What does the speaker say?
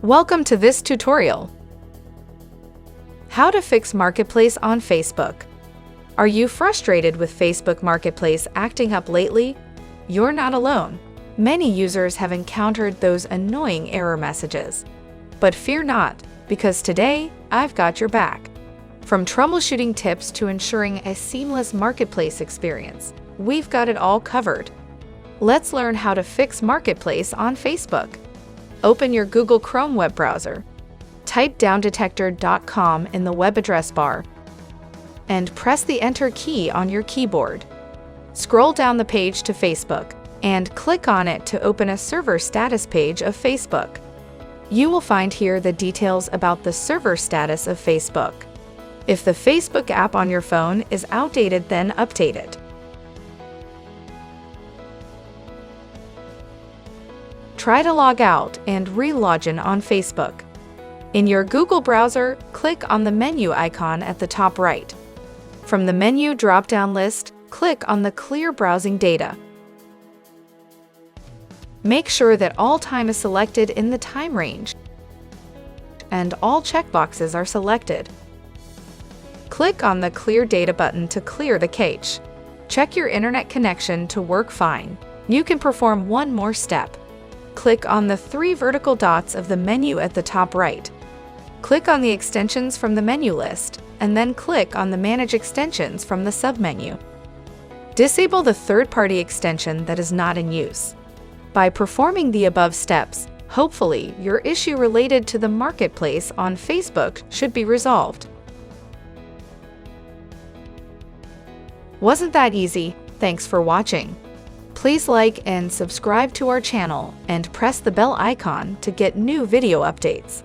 Welcome to this tutorial. How to fix Marketplace on Facebook. Are you frustrated with Facebook Marketplace acting up lately? You're not alone. Many users have encountered those annoying error messages. But fear not, because today, I've got your back. From troubleshooting tips to ensuring a seamless Marketplace experience, we've got it all covered. Let's learn how to fix Marketplace on Facebook. Open your Google Chrome web browser. Type downdetector.com in the web address bar and press the Enter key on your keyboard. Scroll down the page to Facebook and click on it to open a server status page of Facebook. You will find here the details about the server status of Facebook. If the Facebook app on your phone is outdated, then update it. Try to log out and re-log in on Facebook. In your Google browser, click on the menu icon at the top right. From the menu drop-down list, click on the Clear Browsing Data. Make sure that all time is selected in the time range and all checkboxes are selected. Click on the Clear Data button to clear the cache. Check your internet connection to work fine. You can perform one more step. Click on the three vertical dots of the menu at the top right. Click on the extensions from the menu list, and then click on the Manage Extensions from the submenu. Disable the third-party extension that is not in use. By performing the above steps, hopefully your issue related to the Marketplace on Facebook should be resolved. Wasn't that easy? Thanks for watching. Please like and subscribe to our channel and press the bell icon to get new video updates.